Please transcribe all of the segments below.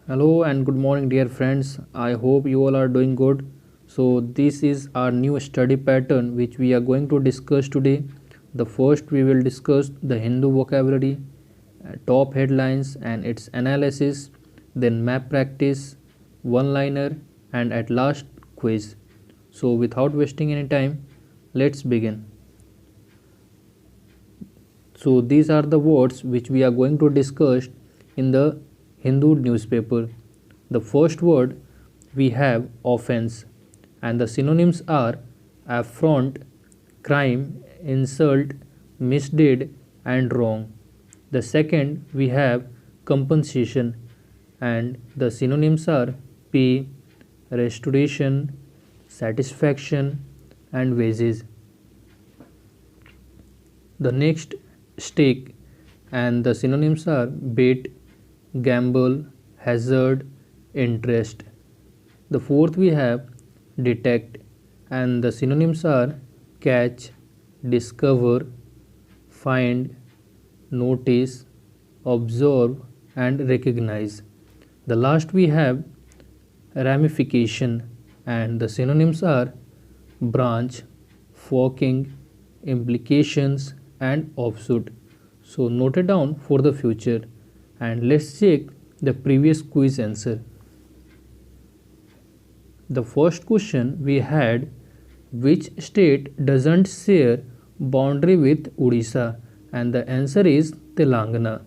Hello and good morning, dear friends. I hope you all are doing good. So, this is our new study pattern which we are going to discuss today. The first, we will discuss the Hindu vocabulary, top headlines and its analysis, then map practice, one liner, and at last, quiz. So, without wasting any time, let's begin. So, these are the words which we are going to discuss in the Hindu newspaper. The first word we have offense, and the synonyms are affront, crime, insult, misdeed, and wrong. The second we have compensation, and the synonyms are pay, restoration, satisfaction, and wages. The next stake, and the synonyms are bet, gamble, hazard, interest. The fourth we have detect, and the synonyms are catch, discover, find, notice, observe, and recognize. The last we have ramification, and the synonyms are branch, forking, implications, and offshoot. So note it down for the future, and let's check the previous quiz answer. The first question we had, which state doesn't share boundary with Odisha, and the answer is Telangana.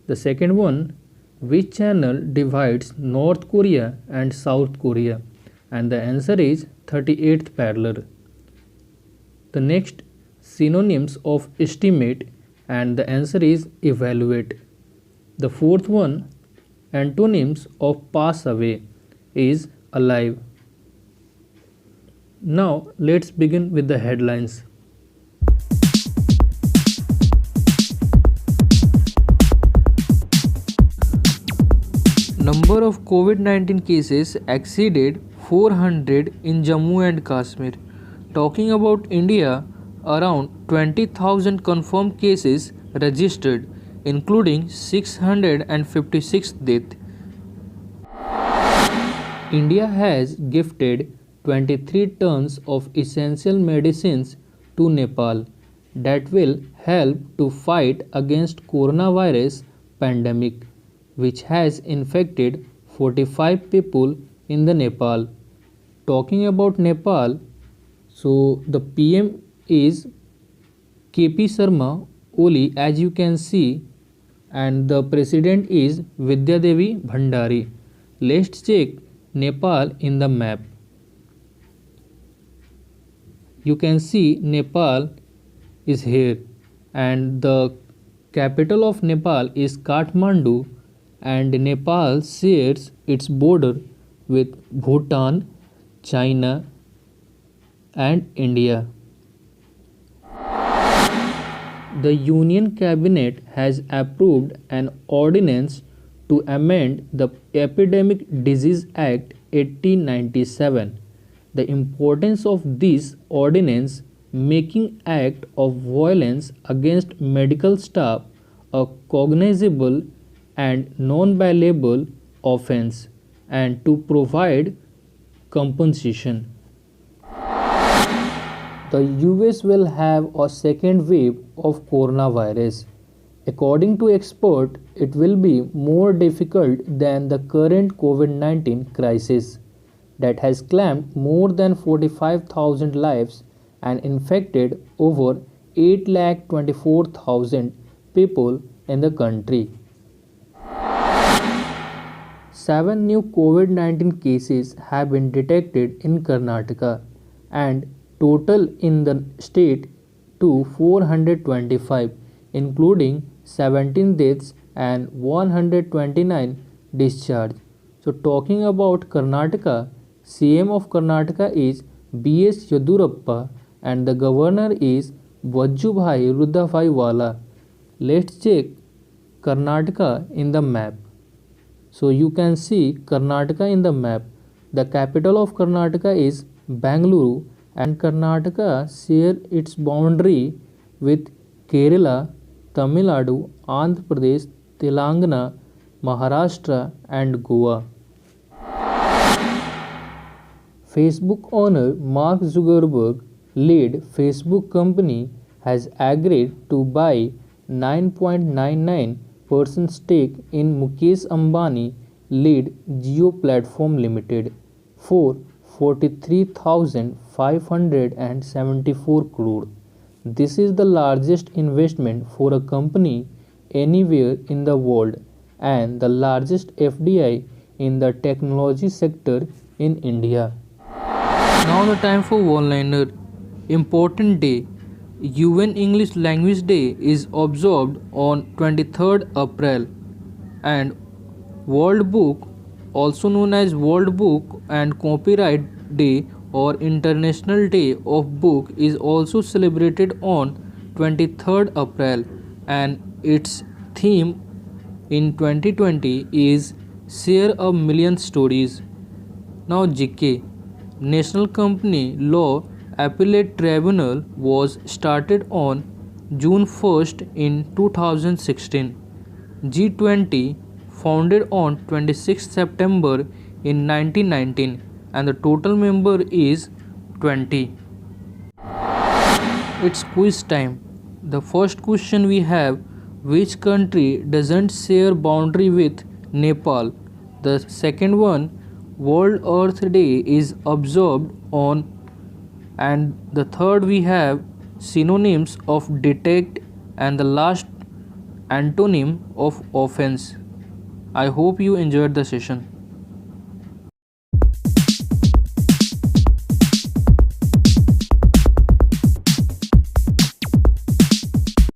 The second one, which channel divides North Korea and South Korea, and the answer is 38th parallel. The next, synonyms of estimate, and the answer is evaluate. The fourth one, antonyms of pass away, is alive. Now let's begin with the headlines. Number of COVID-19 cases exceeded 400 in Jammu and Kashmir. Talking about India, around 20,000 confirmed cases registered, including 656 deaths. India has gifted 23 tons of essential medicines to Nepal that will help to fight against coronavirus pandemic, which has infected 45 people in the Nepal. Talking about Nepal, so the PM is KP Sharma Oli, as you can see, and the president is Vidya Devi Bhandari. Let's check Nepal in the map. You can see Nepal is here, and the capital of Nepal is Kathmandu, and Nepal shares its border with Bhutan, China, and India. The Union Cabinet has approved an ordinance to amend the Epidemic Disease Act 1897. The importance of this ordinance making act of violence against medical staff a cognizable and non-bailable offense, and to provide compensation. The US will have a second wave of coronavirus. According to experts, it will be more difficult than the current COVID-19 crisis that has claimed more than 45,000 lives and infected over 8,24,000 people in the country. 7 new COVID-19 cases have been detected in Karnataka, and total in the state to 425, including 17 deaths and 129 discharged. So talking about Karnataka, CM of Karnataka is B.S. Yedurappa and the governor is Vajubhai Ruddabhai Wala. Let's check Karnataka in the map. So you can see Karnataka in the map. The capital of Karnataka is Bangalore, and Karnataka share its boundary with Kerala, Tamil Nadu, Andhra Pradesh, Telangana, Maharashtra and Goa. Facebook owner Mark Zuckerberg led Facebook company has agreed to buy 9.99% stake in Mukesh Ambani led Jio Platform Limited for 43,574 crore. This is the largest investment for a company anywhere in the world and the largest FDI in the technology sector in India. Now the time for one-liner. Important day. UN English Language Day is observed on 23rd April, and World Book, also known as World Book and Copyright Day or International Day of Book, is also celebrated on 23rd April, and its theme in 2020 is Share a Million Stories. Now GK. National Company Law Appellate Tribunal was started on June 1st in 2016. G20 founded on 26 September in 1919 and the total member is 20. It's quiz time. The first question we have: which country doesn't share boundary with Nepal? The second one: World Earth Day is observed on, and the third we have synonyms of detect, and the last antonym of offense. I hope you enjoyed the session.